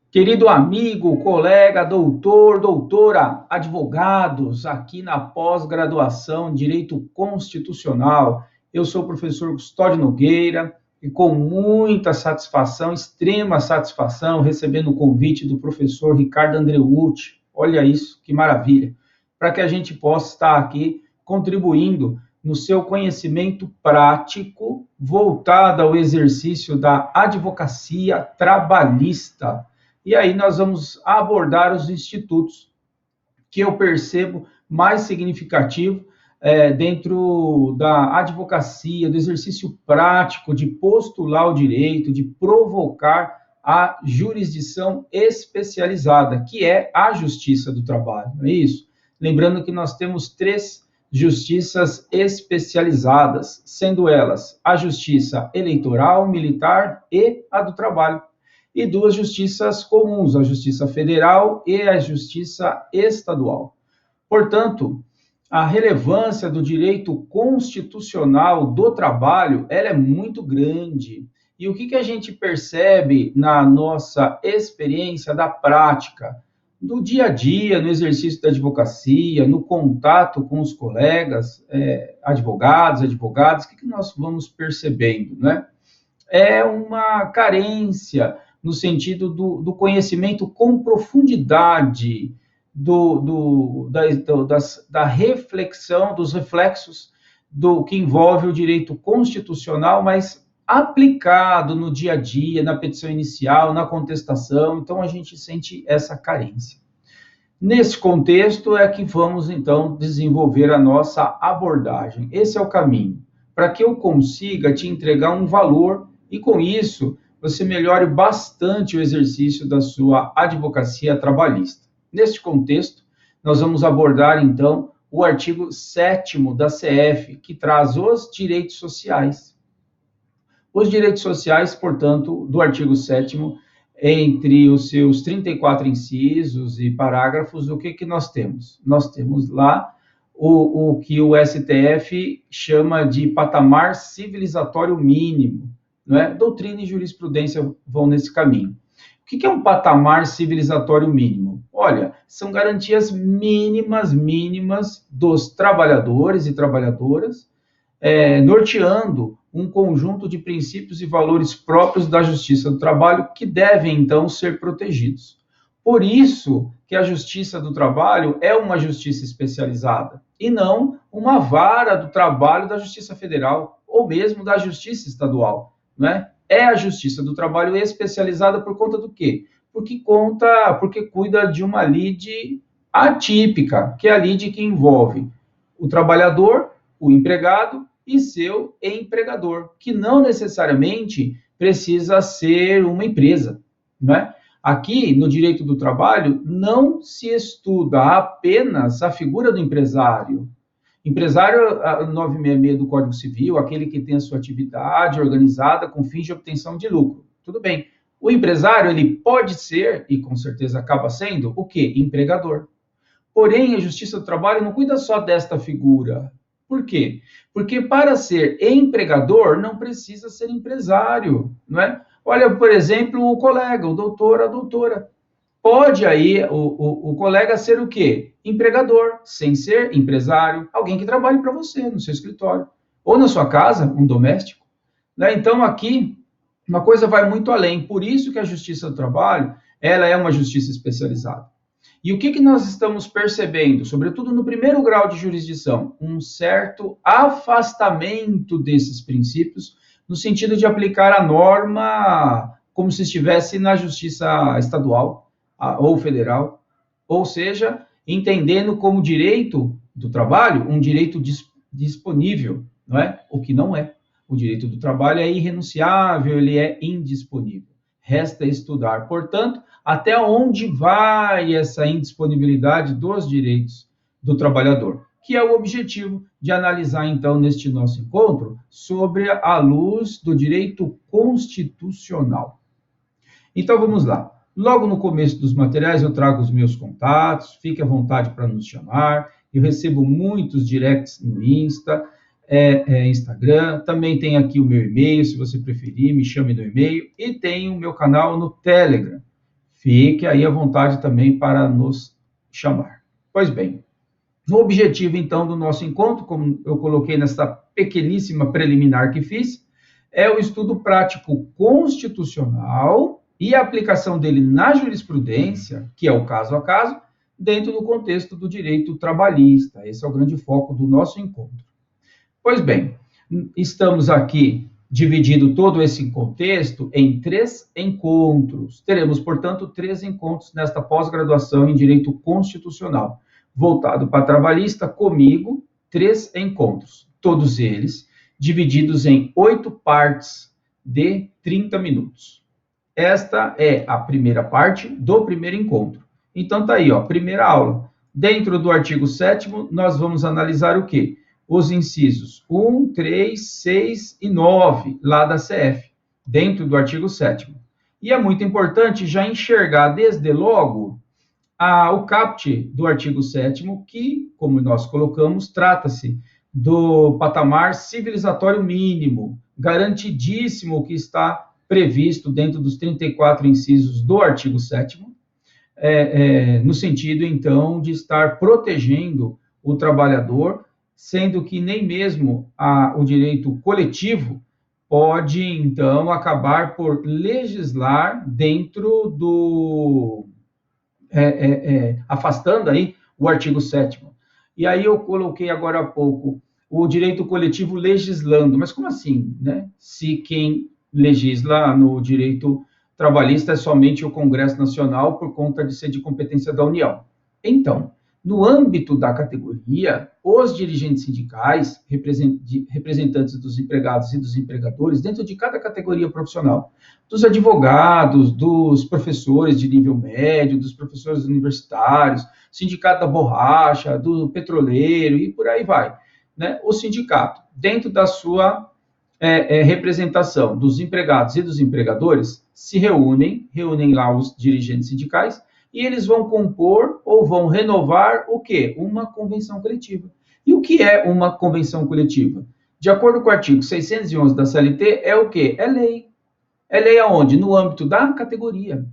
Querido amigo, colega, doutor, doutora, advogados, aqui na pós-graduação em Direito Constitucional, eu sou o professor Custódio Nogueira e com muita satisfação, extrema satisfação, recebendo o convite do professor Ricardo Andreucci, olha isso, que maravilha, para que a gente possa estar aqui contribuindo no seu conhecimento prático voltado ao exercício da advocacia trabalhista. E aí nós vamos abordar os institutos que eu percebo mais significativo dentro da advocacia, do exercício prático de postular o direito, de provocar a jurisdição especializada, que é a justiça do trabalho, não é isso? Lembrando que nós temos três justiças especializadas, sendo elas a justiça eleitoral, militar e a do trabalho, e duas justiças comuns, a Justiça Federal e a Justiça Estadual. Portanto, a relevância do direito constitucional do trabalho, ela é muito grande. E o que a gente percebe na nossa experiência da prática, do dia a dia, no exercício da advocacia, no contato com os colegas, advogadas, o que nós vamos percebendo, né? É uma carência no sentido do conhecimento com profundidade da reflexão, dos reflexos do que envolve o direito constitucional, mas aplicado no dia a dia, na petição inicial, na contestação. Então, a gente sente essa carência. Nesse contexto é que vamos, então, desenvolver a nossa abordagem. Esse é o caminho, para que eu consiga te entregar um valor e, com isso, você melhore bastante o exercício da sua advocacia trabalhista. Neste contexto, nós vamos abordar, então, o artigo 7º da CF, que traz os direitos sociais. Os direitos sociais, portanto, do artigo 7º, entre os seus 34 incisos e parágrafos, o que nós temos? Nós temos lá o que o STF chama de patamar civilizatório mínimo, não é? Doutrina e jurisprudência vão nesse caminho. O que é um patamar civilizatório mínimo? Olha, são garantias mínimas dos trabalhadores e trabalhadoras, norteando um conjunto de princípios e valores próprios da justiça do trabalho que devem, então, ser protegidos. Por isso que a justiça do trabalho é uma justiça especializada e não uma vara do trabalho da Justiça Federal ou mesmo da Justiça Estadual, né? É a justiça do trabalho especializada por conta do quê? Porque cuida de uma lide atípica, que é a lide que envolve o trabalhador, o empregado e seu empregador, que não necessariamente precisa ser uma empresa, não é? Aqui, no direito do trabalho, não se estuda apenas a figura do empresário. Empresário, 966 do Código Civil, aquele que tem a sua atividade organizada com fins de obtenção de lucro. Tudo bem. O empresário, ele pode ser, e com certeza acaba sendo, o quê? Empregador. Porém, a Justiça do Trabalho não cuida só desta figura. Por quê? Porque para ser empregador não precisa ser empresário, não é? Olha, por exemplo, o colega, o doutor, a doutora. Pode aí o colega ser o quê? Empregador, sem ser empresário, alguém que trabalhe para você no seu escritório, ou na sua casa, um doméstico, né? Então, aqui, uma coisa vai muito além. Por isso que a Justiça do Trabalho, ela é uma justiça especializada. E o que nós estamos percebendo, sobretudo no primeiro grau de jurisdição? Um certo afastamento desses princípios, no sentido de aplicar a norma como se estivesse na justiça estadual ou federal, ou seja, entendendo como direito do trabalho um direito disponível, não é? O que não é. O direito do trabalho é irrenunciável, ele é indisponível. Resta estudar, portanto, até onde vai essa indisponibilidade dos direitos do trabalhador, que é o objetivo de analisar, então, neste nosso encontro, sobre a luz do direito constitucional. Então, vamos lá. Logo no começo dos materiais, eu trago os meus contatos, fique à vontade para nos chamar. Eu recebo muitos directs no Instagram, também tem aqui o meu e-mail, se você preferir, me chame no e-mail, e tem o meu canal no Telegram. Fique aí à vontade também para nos chamar. Pois bem, o objetivo, então, do nosso encontro, como eu coloquei nessa pequeníssima preliminar que fiz, é o estudo prático constitucional e a aplicação dele na jurisprudência, que é o caso a caso, dentro do contexto do direito trabalhista. Esse é o grande foco do nosso encontro. Pois bem, estamos aqui dividindo todo esse contexto em 3 encontros. Teremos, portanto, 3 encontros nesta pós-graduação em Direito Constitucional. Voltado para trabalhista, comigo, 3 encontros. Todos eles divididos em 8 partes de 30 minutos. Esta é a primeira parte do primeiro encontro. Então, tá aí, ó, primeira aula. Dentro do artigo 7º, nós vamos analisar o quê? Os incisos 1, 3, 6 e 9, lá da CF, dentro do artigo 7º. E é muito importante já enxergar desde logo o caput do artigo 7º, que, como nós colocamos, trata-se do patamar civilizatório mínimo, garantidíssimo que está previsto dentro dos 34 incisos do artigo 7º, no sentido, então, de estar protegendo o trabalhador, sendo que nem mesmo o direito coletivo pode, então, acabar por legislar dentro do... afastando aí o artigo 7º. E aí eu coloquei agora há pouco o direito coletivo legislando. Mas como assim, né? Se quem legisla no direito trabalhista é somente o Congresso Nacional por conta de ser de competência da União. Então, no âmbito da categoria, os dirigentes sindicais, representantes dos empregados e dos empregadores, dentro de cada categoria profissional, dos advogados, dos professores de nível médio, dos professores universitários, sindicato da borracha, do petroleiro e por aí vai, né? O sindicato, dentro da sua representação dos empregados e dos empregadores, se reúnem lá os dirigentes sindicais, e eles vão compor ou vão renovar o quê? Uma convenção coletiva. E o que é uma convenção coletiva? De acordo com o artigo 611 da CLT, é o quê? É lei. É lei aonde? No âmbito da categoria.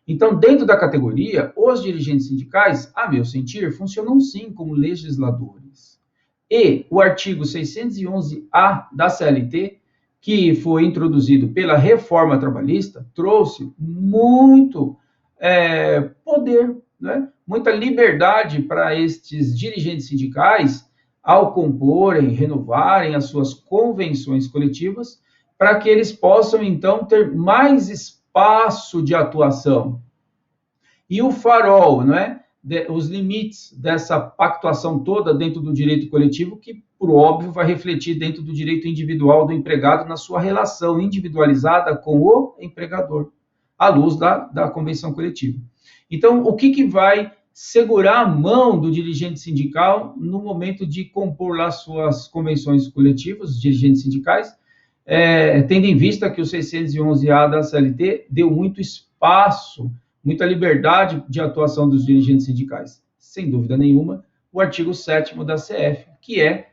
Então, dentro da categoria, os dirigentes sindicais, a meu sentir, funcionam sim como legisladores. E o artigo 611-A da CLT, que foi introduzido pela reforma trabalhista, trouxe muito poder, né? Muita liberdade para estes dirigentes sindicais ao comporem, renovarem as suas convenções coletivas, para que eles possam, então, ter mais espaço de atuação. E o farol, não é? Os limites dessa pactuação toda dentro do direito coletivo, que, por óbvio, vai refletir dentro do direito individual do empregado na sua relação individualizada com o empregador, à luz da convenção coletiva. Então, o que vai segurar a mão do dirigente sindical no momento de compor lá suas convenções coletivas, os dirigentes sindicais, tendo em vista que o 611-A da CLT deu muito espaço, muita liberdade de atuação dos dirigentes sindicais. Sem dúvida nenhuma, o artigo 7º da CF, que é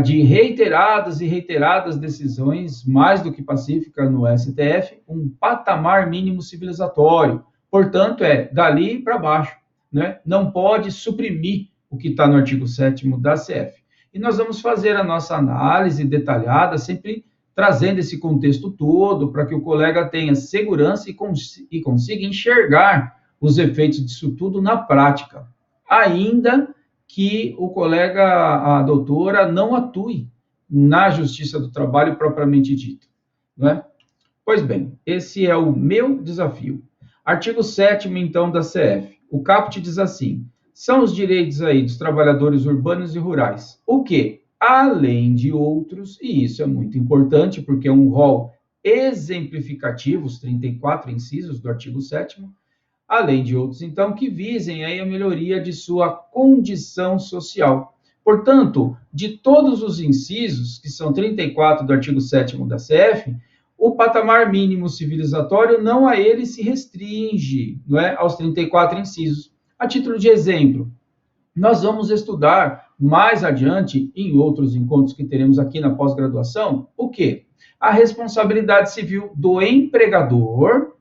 de reiteradas e reiteradas decisões, mais do que pacífica no STF, um patamar mínimo civilizatório. Portanto, dali para baixo, né? Não pode suprimir o que está no artigo 7º da CF. E nós vamos fazer a nossa análise detalhada, sempre trazendo esse contexto todo, para que o colega tenha segurança e consiga enxergar os efeitos disso tudo na prática, ainda que o colega, a doutora, não atue na justiça do trabalho propriamente dita, não é? Pois bem, esse é o meu desafio. Artigo 7º, então, da CF. O caput diz assim: são os direitos aí dos trabalhadores urbanos e rurais. O quê? Além de outros, e isso é muito importante, porque é um rol exemplificativo, os 34 incisos do artigo 7º, além de outros, então, que visem aí a melhoria de sua condição social. Portanto, de todos os incisos, que são 34 do artigo 7º da CF, o patamar mínimo civilizatório não a ele se restringe, não é, aos 34 incisos. A título de exemplo, nós vamos estudar mais adiante, em outros encontros que teremos aqui na pós-graduação, o quê? A responsabilidade civil do empregador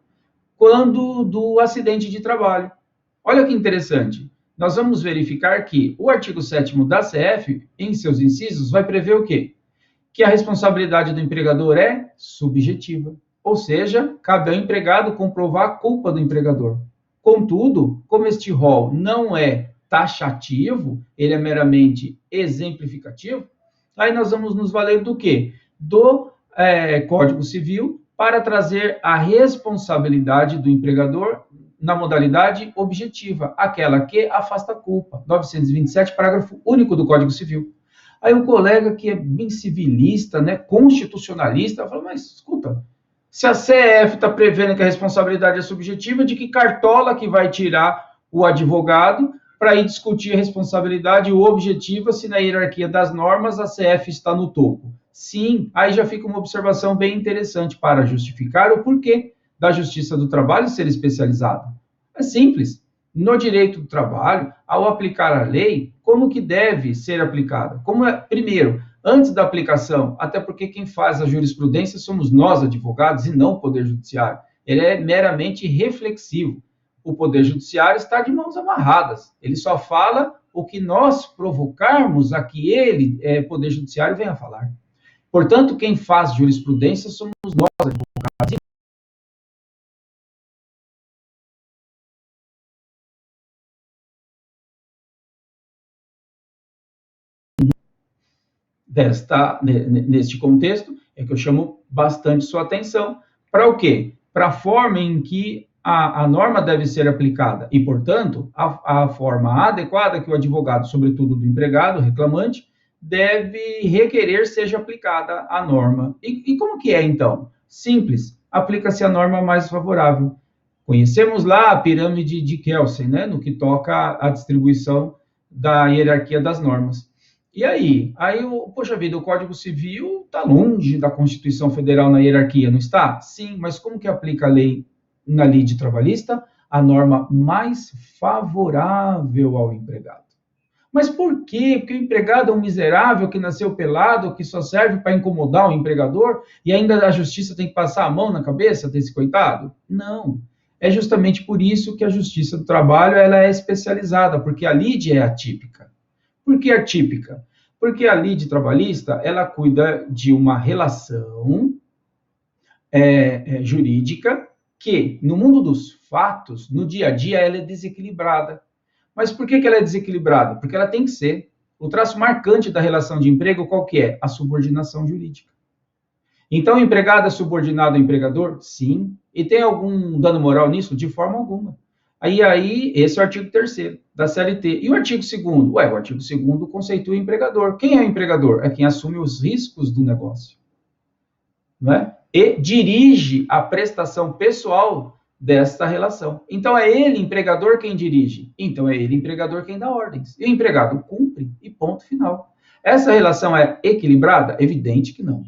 quando do acidente de trabalho. Olha que interessante. Nós vamos verificar que o artigo 7º da CF, em seus incisos, vai prever o quê? Que a responsabilidade do empregador é subjetiva, ou seja, cabe ao empregado comprovar a culpa do empregador. Contudo, como este rol não é taxativo, ele é meramente exemplificativo, aí nós vamos nos valer do quê? Do Código Civil para trazer a responsabilidade do empregador na modalidade objetiva, aquela que afasta a culpa. 927, parágrafo único do Código Civil. Aí o colega que é bem civilista, né, constitucionalista, fala, mas escuta, se a CF está prevendo que a responsabilidade é subjetiva, de que cartola que vai tirar o advogado para ir discutir a responsabilidade objetiva se na hierarquia das normas a CF está no topo? Sim, aí já fica uma observação bem interessante para justificar o porquê da Justiça do Trabalho ser especializada. É simples. No direito do trabalho, ao aplicar a lei, como que deve ser aplicada? Primeiro, antes da aplicação, até porque quem faz a jurisprudência somos nós, advogados, e não o Poder Judiciário. Ele é meramente reflexivo. O Poder Judiciário está de mãos amarradas. Ele só fala o que nós provocarmos a que ele, Poder Judiciário, venha falar. Portanto, quem faz jurisprudência somos nós, advogados. Neste contexto, é que eu chamo bastante sua atenção. Para o quê? Para a forma em que a norma deve ser aplicada e, portanto, a forma adequada que o advogado, sobretudo do empregado, reclamante, deve requerer seja aplicada a norma. E como que é, então? Simples, aplica-se a norma mais favorável. Conhecemos lá a pirâmide de Kelsen, né, no que toca à distribuição da hierarquia das normas. E aí? Poxa vida, o Código Civil está longe da Constituição Federal na hierarquia, não está? Sim, mas como que aplica a lei na lide trabalhista? A norma mais favorável ao empregado. Mas por quê? Porque o empregado é um miserável que nasceu pelado, que só serve para incomodar o empregador, e ainda a justiça tem que passar a mão na cabeça desse coitado? Não. É justamente por isso que a Justiça do Trabalho ela é especializada, porque a lide é atípica. Por que atípica? Porque a lide trabalhista, ela cuida de uma relação jurídica que, no mundo dos fatos, no dia a dia, ela é desequilibrada. Mas por que ela é desequilibrada? Porque ela tem que ser. O traço marcante da relação de emprego, qual que é? A subordinação jurídica. Então, o empregado é subordinado ao empregador? Sim. E tem algum dano moral nisso? De forma alguma. Aí, esse é o artigo 3º da CLT. E o artigo 2º? O artigo 2º conceitua o empregador. Quem é o empregador? É quem assume os riscos do negócio. Não é? E dirige a prestação pessoal desta relação. Então, é ele, empregador, quem dirige. Então, é ele, empregador, quem dá ordens. E o empregado cumpre e ponto final. Essa relação é equilibrada? Evidente que não.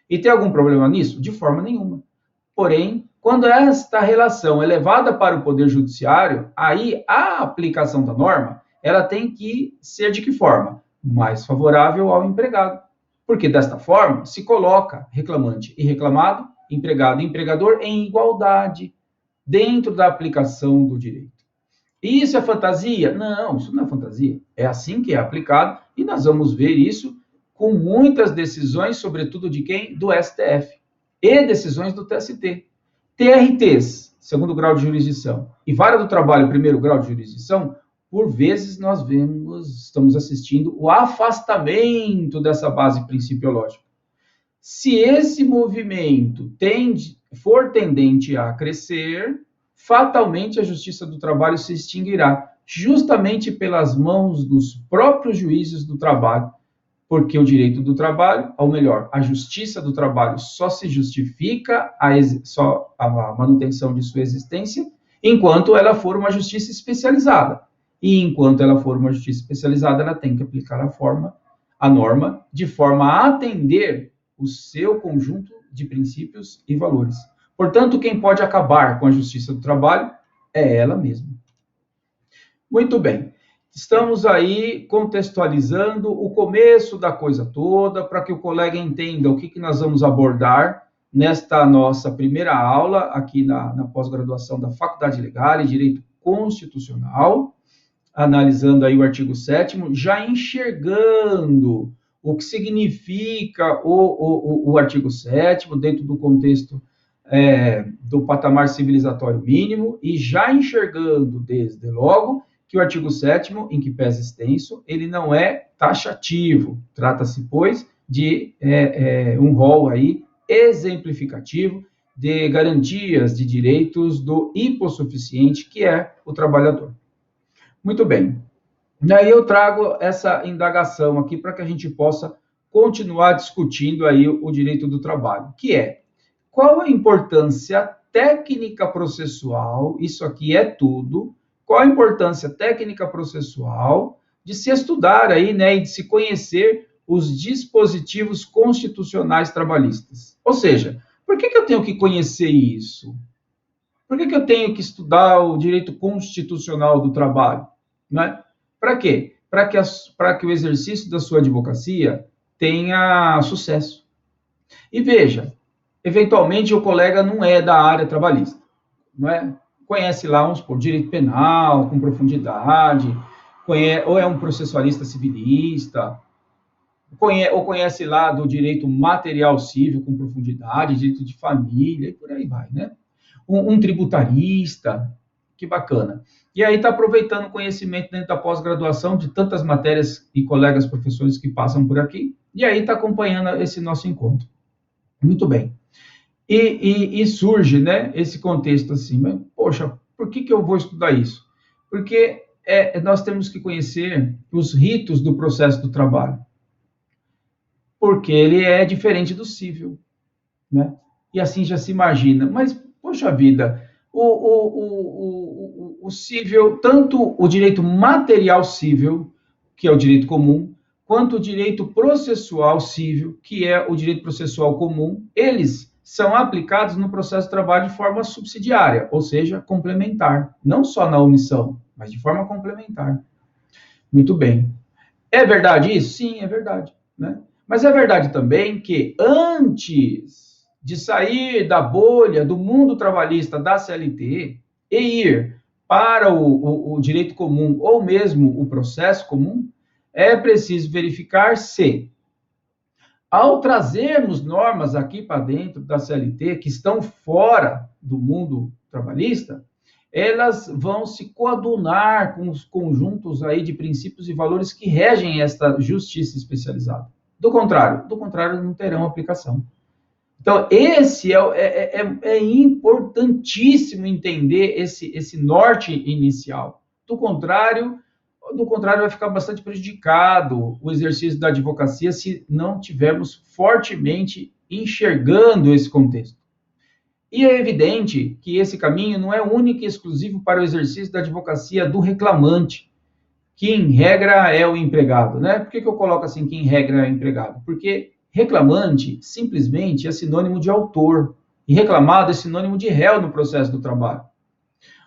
E tem algum problema nisso? De forma nenhuma. Porém, quando esta relação é levada para o Poder Judiciário, aí a aplicação da norma, ela tem que ser de que forma? Mais favorável ao empregado. Porque desta forma, se coloca reclamante e reclamado, empregado e empregador em igualdade dentro da aplicação do direito. E isso é fantasia? Não, isso não é fantasia. É assim que é aplicado e nós vamos ver isso com muitas decisões, sobretudo de quem? Do STF. E decisões do TST. TRTs, segundo grau de jurisdição, e vara do trabalho, primeiro grau de jurisdição, por vezes nós estamos assistindo o afastamento dessa base principiológica. Se esse movimento for tendente a crescer, fatalmente a Justiça do Trabalho se extinguirá, justamente pelas mãos dos próprios juízes do trabalho, porque o direito do trabalho, ou melhor, a justiça do trabalho só se justifica a manutenção de sua existência enquanto ela for uma justiça especializada. E enquanto ela for uma justiça especializada, ela tem que aplicar a norma de forma a atender o seu conjunto de princípios e valores. Portanto, quem pode acabar com a justiça do trabalho é ela mesma. Muito bem. Estamos aí contextualizando o começo da coisa toda, para que o colega entenda o que nós vamos abordar nesta nossa primeira aula aqui na pós-graduação da Faculdade Legal e Direito Constitucional, analisando aí o artigo 7º, já enxergando o que significa o artigo 7º dentro do contexto do patamar civilizatório mínimo e já enxergando, desde logo, que o artigo 7º, em que pese extenso, ele não é taxativo. Trata-se, pois, de um rol aí exemplificativo de garantias de direitos do hipossuficiente, que é o trabalhador. Muito bem. E aí eu trago essa indagação aqui para que a gente possa continuar discutindo aí o direito do trabalho, que é: qual a importância técnica processual, isso aqui é tudo, qual a importância técnica processual de se estudar aí, né, e de se conhecer os dispositivos constitucionais trabalhistas? Ou seja, por que eu tenho que conhecer isso? Por que eu tenho que estudar o direito constitucional do trabalho? Né? Para quê? Para que o exercício da sua advocacia tenha sucesso. E veja, eventualmente o colega não é da área trabalhista, não é? Conhece lá, vamos supor, direito penal com profundidade, ou é um processualista civilista, ou conhece lá do direito material civil com profundidade, direito de família, e por aí vai, né? Um tributarista, que bacana. E aí está aproveitando o conhecimento dentro da pós-graduação de tantas matérias e colegas professores que passam por aqui, e aí está acompanhando esse nosso encontro. Muito bem. E surge, né, esse contexto assim, mas, poxa, por que eu vou estudar isso? Porque nós temos que conhecer os ritos do processo do trabalho. Porque ele é diferente do civil, né? E assim já se imagina, mas, poxa vida, o civil, tanto o direito material civil, que é o direito comum, quanto o direito processual civil, que é o direito processual comum, eles são aplicados no processo de trabalho de forma subsidiária, ou seja, complementar, não só na omissão, mas de forma complementar. Muito bem. É verdade isso? Sim, é verdade, né? Mas é verdade também que antes de sair da bolha do mundo trabalhista da CLT e ir para o direito comum ou mesmo o processo comum, é preciso verificar se, ao trazermos normas aqui para dentro da CLT, que estão fora do mundo trabalhista, elas vão se coadunar com os conjuntos aí de princípios e valores que regem esta justiça especializada. Do contrário, não terão aplicação. Então, esse é importantíssimo entender esse norte inicial. Do contrário, vai ficar bastante prejudicado o exercício da advocacia se não tivermos fortemente enxergando esse contexto. E é evidente que esse caminho não é único e exclusivo para o exercício da advocacia do reclamante, que em regra é o empregado, né? Por que eu coloco assim que em regra é o empregado? Porque reclamante simplesmente é sinônimo de autor e reclamado é sinônimo de réu no processo do trabalho.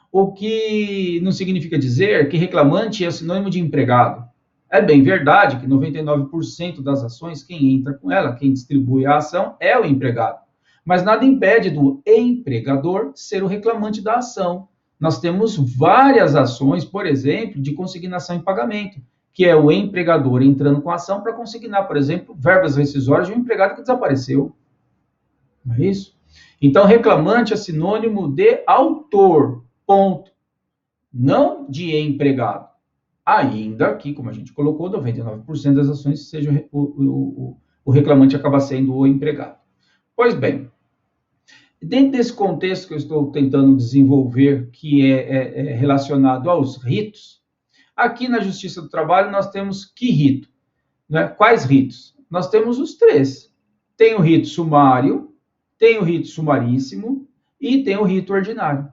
O que não significa dizer que reclamante é sinônimo de empregado. É bem verdade que 99% das ações, quem entra com ela, quem distribui a ação, é o empregado. Mas nada impede do empregador ser o reclamante da ação. Nós temos várias ações, por exemplo, de consignação em pagamento, que é o empregador entrando com a ação para consignar, por exemplo, verbas rescisórias de um empregado que desapareceu. Não é isso? Então, reclamante é sinônimo de autor, ponto. Não de empregado. Ainda que, como a gente colocou, 99% das ações seja o reclamante acaba sendo o empregado. Pois bem, dentro desse contexto que eu estou tentando desenvolver, que é relacionado aos ritos, aqui na Justiça do Trabalho nós temos que rito? Né? Quais ritos? Nós temos os 3. Tem o rito sumário, tem o rito sumaríssimo e tem o rito ordinário.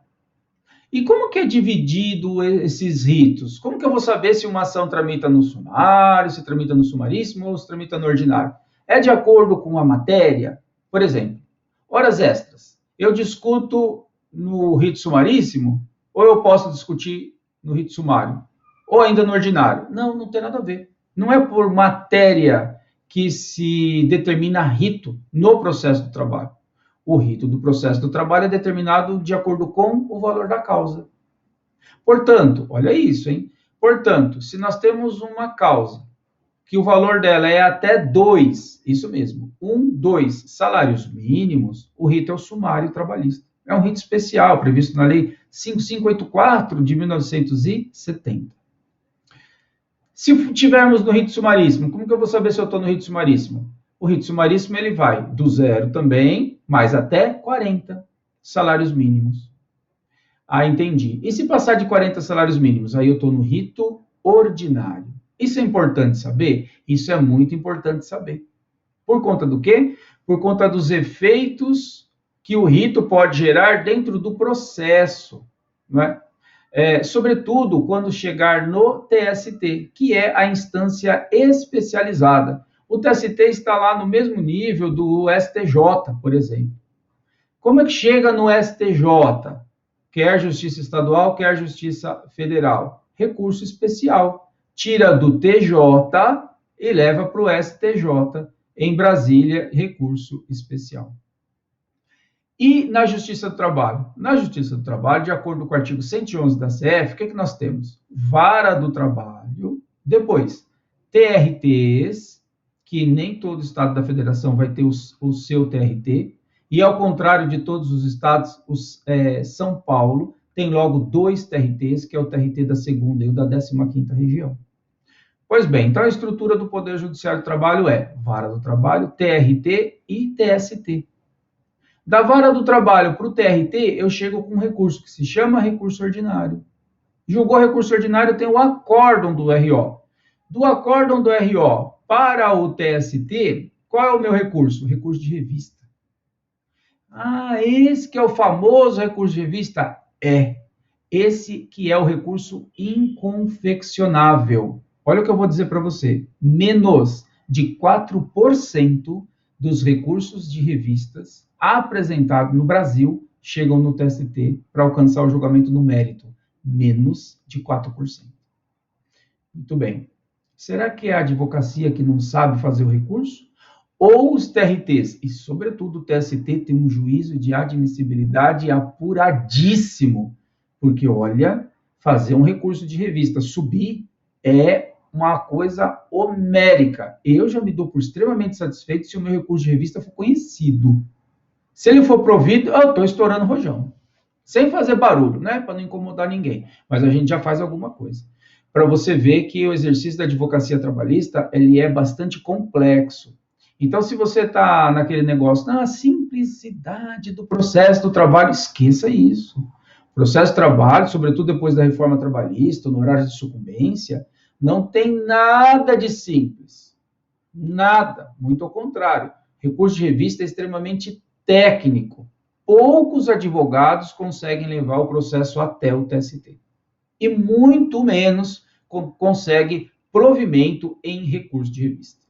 E como que é dividido esses ritos? Como que eu vou saber se uma ação tramita no sumário, se tramita no sumaríssimo ou se tramita no ordinário? É de acordo com a matéria? Por exemplo, horas extras. Eu discuto no rito sumaríssimo ou eu posso discutir no rito sumário? Ou ainda no ordinário? Não tem nada a ver. Não é por matéria que se determina rito no processo do trabalho. O rito do processo do trabalho é determinado de acordo com o valor da causa. Portanto, olha isso, hein? Portanto, se nós temos uma causa que o valor dela é até 2, isso mesmo, 2 salários mínimos, o rito é o sumário trabalhista. É um rito especial, previsto na Lei 5584 de 1970. Se tivermos no rito sumaríssimo, como que eu vou saber se eu estou no rito sumaríssimo? O rito sumaríssimo ele vai do 0 também, mas até 40 salários mínimos. Ah, entendi. E se passar de 40 salários mínimos? Aí eu estou no rito ordinário. Isso é importante saber? Isso é muito importante saber. Por conta do quê? Por conta dos efeitos que o rito pode gerar dentro do processo, não é? Sobretudo quando chegar no TST, que é a instância especializada. O TST está lá no mesmo nível do STJ, por exemplo. Como é que chega no STJ? Quer Justiça Estadual, quer Justiça Federal. Recurso especial. Tira do TJ e leva para o STJ. Em Brasília, recurso especial. E na Justiça do Trabalho? Na Justiça do Trabalho, de acordo com o artigo 111 da CF, o que nós temos? Vara do Trabalho, depois TRTs, que nem todo estado da federação vai ter o seu TRT, e ao contrário de todos os estados, São Paulo tem logo 2 TRTs, que é o TRT da 2ª e o da 15ª região. Pois bem, então a estrutura do Poder Judiciário do Trabalho é Vara do Trabalho, TRT e TST. Da Vara do Trabalho para o TRT, eu chego com um recurso que se chama recurso ordinário. Julgou recurso ordinário, tem o acórdão do RO. Do acórdão do RO para o TST, qual é o meu recurso? Recurso de revista. Ah, esse que é o famoso recurso de revista? É. Esse que é o recurso inconfeccionável. Olha o que eu vou dizer para você. Menos de 4% dos recursos de revistas apresentados no Brasil chegam no TST para alcançar o julgamento no mérito. Menos de 4%. Muito bem. Será que é a advocacia que não sabe fazer o recurso? Ou os TRTs, e sobretudo o TST, tem um juízo de admissibilidade apuradíssimo, porque, olha, fazer um recurso de revista subir é uma coisa homérica. Eu já me dou por extremamente satisfeito se o meu recurso de revista for conhecido. Se ele for provido, eu estou estourando rojão. Sem fazer barulho, né? Para não incomodar ninguém. Mas a gente já faz alguma coisa. Para você ver que o exercício da advocacia trabalhista, ele é bastante complexo. Então, se você está naquele negócio, a simplicidade do processo do trabalho, esqueça isso. O processo de trabalho, sobretudo depois da reforma trabalhista, no horário de sucumbência, não tem nada de simples. Nada. Muito ao contrário. Recurso de revista é extremamente técnico. Poucos advogados conseguem levar o processo até o TST. E muito menos consegue provimento em recurso de revista.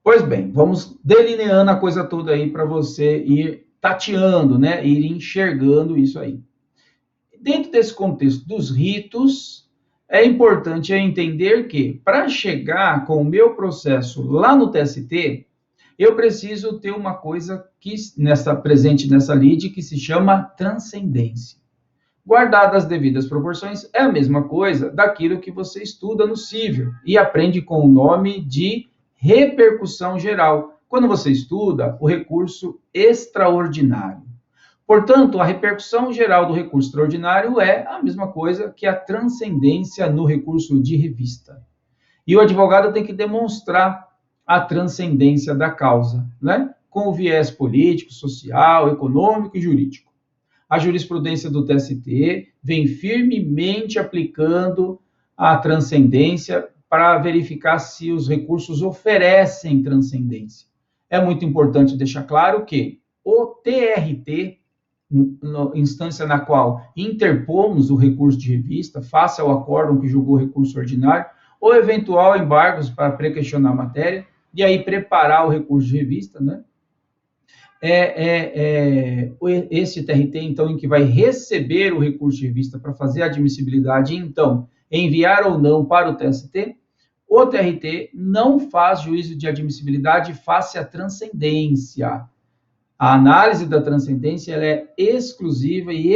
Pois bem, vamos delineando a coisa toda aí para você ir tateando, né? Ir enxergando isso aí. Dentro desse contexto dos ritos, é importante entender que, para chegar com o meu processo lá no TST, eu preciso ter uma coisa que presente nessa lide que se chama transcendência. Guardadas as devidas proporções, é a mesma coisa daquilo que você estuda no civil e aprende com o nome de repercussão geral, quando você estuda o recurso extraordinário. Portanto, a repercussão geral do recurso extraordinário é a mesma coisa que a transcendência no recurso de revista. E o advogado tem que demonstrar a transcendência da causa, né? Com o viés político, social, econômico e jurídico. A jurisprudência do TST vem firmemente aplicando a transcendência para verificar se os recursos oferecem transcendência. É muito importante deixar claro que o TRT, instância na qual interpomos o recurso de revista, face ao acórdão que julgou o recurso ordinário, ou eventual embargos para pré-questionar a matéria, e aí preparar o recurso de revista, né? Esse TRT, então, em que vai receber o recurso de revista para fazer a admissibilidade e, então, enviar ou não para o TST, o TRT não faz juízo de admissibilidade face à transcendência. A análise da transcendência ela é exclusiva e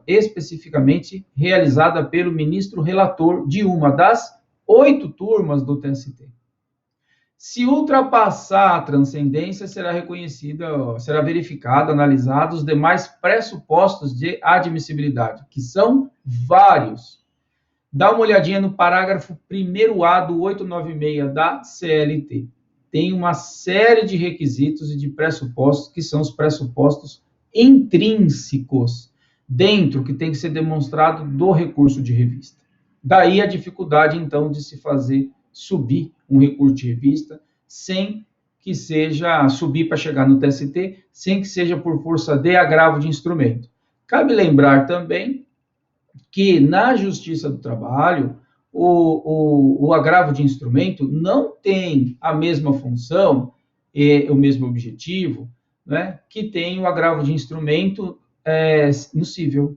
especificamente realizada pelo ministro relator de uma das 8 turmas do TST. Se ultrapassar a transcendência, será reconhecida, será verificado, analisado os demais pressupostos de admissibilidade, que são vários. Dá uma olhadinha no parágrafo 1º A do 896 da CLT. Tem uma série de requisitos e de pressupostos, que são os pressupostos intrínsecos, dentro, que tem que ser demonstrado do recurso de revista. Daí a dificuldade, então, de se fazer subir um recurso de revista, sem que seja subir para chegar no TST, sem que seja por força de agravo de instrumento. Cabe lembrar também que na Justiça do Trabalho, o agravo de instrumento não tem a mesma função e o mesmo objetivo, né, que tem o agravo de instrumento no cível.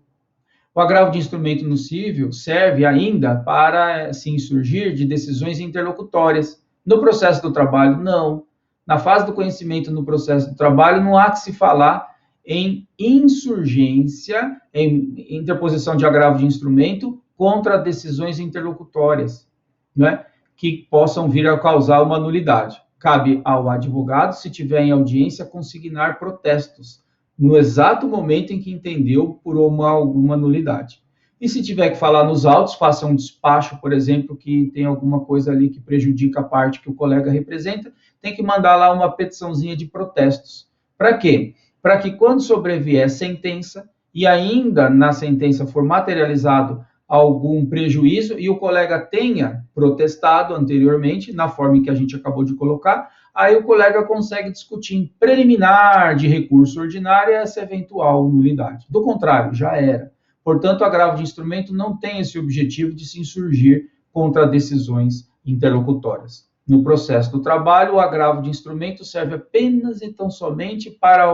O agravo de instrumento no cível serve ainda para se insurgir de decisões interlocutórias. No processo do trabalho, não. Na fase do conhecimento no processo do trabalho, não há que se falar em insurgência, em interposição de agravo de instrumento contra decisões interlocutórias, né, que possam vir a causar uma nulidade. Cabe ao advogado, se tiver em audiência, consignar protestos no exato momento em que entendeu por alguma nulidade. E se tiver que falar nos autos, faça um despacho, por exemplo, que tem alguma coisa ali que prejudica a parte que o colega representa, tem que mandar lá uma petiçãozinha de protestos. Para quê? Para que quando sobrevier sentença, e ainda na sentença for materializado algum prejuízo, e o colega tenha protestado anteriormente, na forma em que a gente acabou de colocar, aí o colega consegue discutir em preliminar de recurso ordinário essa eventual nulidade. Do contrário, já era. Portanto, o agravo de instrumento não tem esse objetivo de se insurgir contra decisões interlocutórias. No processo do trabalho, o agravo de instrumento serve apenas e tão somente para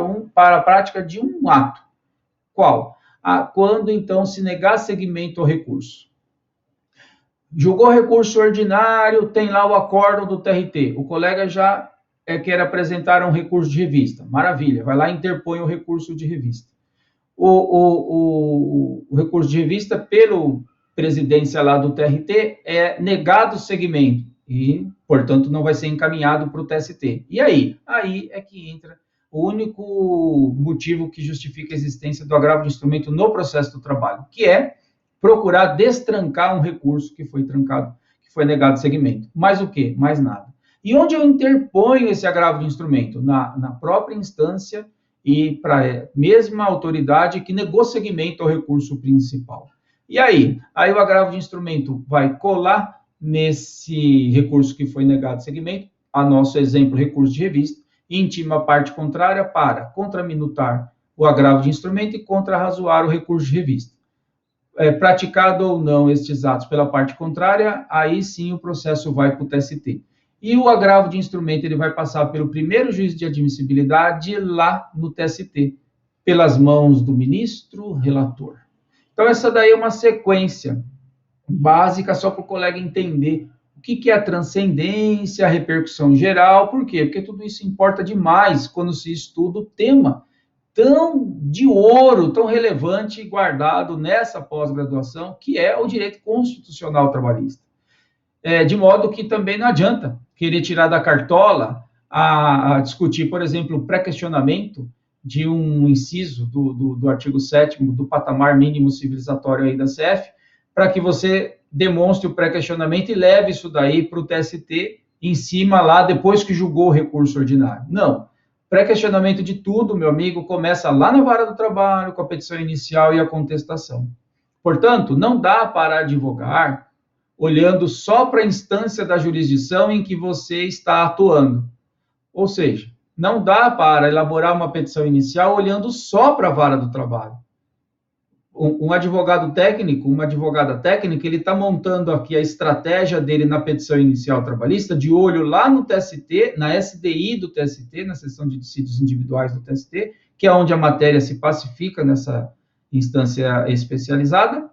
a prática de um ato. Qual? Quando, então, se negar seguimento ao recurso. Julgou recurso ordinário, tem lá o acórdão do TRT. O colega já quer apresentar um recurso de revista. Maravilha, vai lá e interpõe o recurso de revista. O recurso de revista, pelo presidência lá do TRT, é negado o segmento e, portanto, não vai ser encaminhado para o TST. E aí? Aí é que entra o único motivo que justifica a existência do agravo de instrumento no processo do trabalho, que é procurar destrancar um recurso que foi trancado, que foi negado segmento. Mais o quê? Mais nada. E onde eu interponho esse agravo de instrumento? Na própria instância e para a mesma autoridade que negou seguimento ao recurso principal. E aí? Aí o agravo de instrumento vai colar nesse recurso que foi negado segmento, a nosso exemplo, recurso de revista, e intima a parte contrária para contraminutar o agravo de instrumento e contrarrazoar o recurso de revista. Praticado ou não estes atos pela parte contrária, aí sim o processo vai para o TST. E o agravo de instrumento ele vai passar pelo primeiro juízo de admissibilidade lá no TST, pelas mãos do ministro relator. Então, essa daí é uma sequência básica só para o colega entender o que é a transcendência, a repercussão geral. Por quê? Porque tudo isso importa demais quando se estuda o tema tão de ouro, tão relevante e guardado nessa pós-graduação, que é o direito constitucional trabalhista. De modo que também não adianta querer tirar da cartola a discutir, por exemplo, o pré-questionamento de um inciso do artigo 7º do patamar mínimo civilizatório aí da CF, para que você demonstre o pré-questionamento e leve isso daí para o TST em cima lá, depois que julgou o recurso ordinário. Não. Pré-questionamento de tudo, meu amigo, começa lá na vara do trabalho, com a petição inicial e a contestação. Portanto, não dá para advogar olhando só para a instância da jurisdição em que você está atuando. Ou seja, não dá para elaborar uma petição inicial olhando só para a vara do trabalho. Um advogado técnico, uma advogada técnica, ele está montando aqui a estratégia dele na petição inicial trabalhista, de olho lá no TST, na SDI do TST, na seção de dissídios individuais do TST, que é onde a matéria se pacifica nessa instância especializada,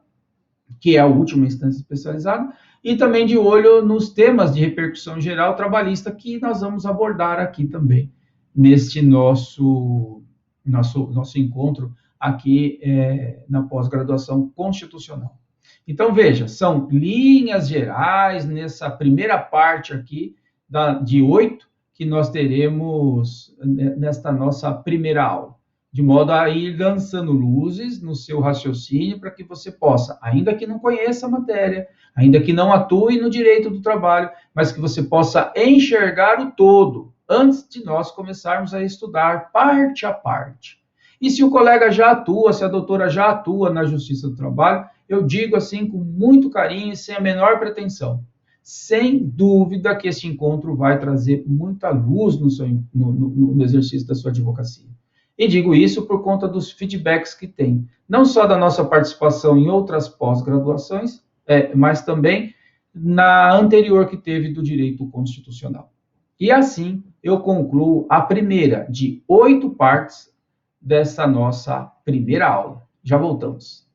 que é a última instância especializada, e também de olho nos temas de repercussão geral trabalhista que nós vamos abordar aqui também, neste nosso nosso encontro aqui na pós-graduação constitucional. Então, veja, são linhas gerais nessa primeira parte aqui de 8 que nós teremos nesta nossa primeira aula, de modo a ir lançando luzes no seu raciocínio para que você possa, ainda que não conheça a matéria, ainda que não atue no direito do trabalho, mas que você possa enxergar o todo, antes de nós começarmos a estudar parte a parte. E se o colega já atua, se a doutora já atua na Justiça do Trabalho, eu digo assim com muito carinho e sem a menor pretensão. Sem dúvida que este encontro vai trazer muita luz no exercício da sua advocacia. E digo isso por conta dos feedbacks que tem, não só da nossa participação em outras pós-graduações, mas também na anterior que teve do direito constitucional. E assim eu concluo a primeira de 8 partes dessa nossa primeira aula. Já voltamos.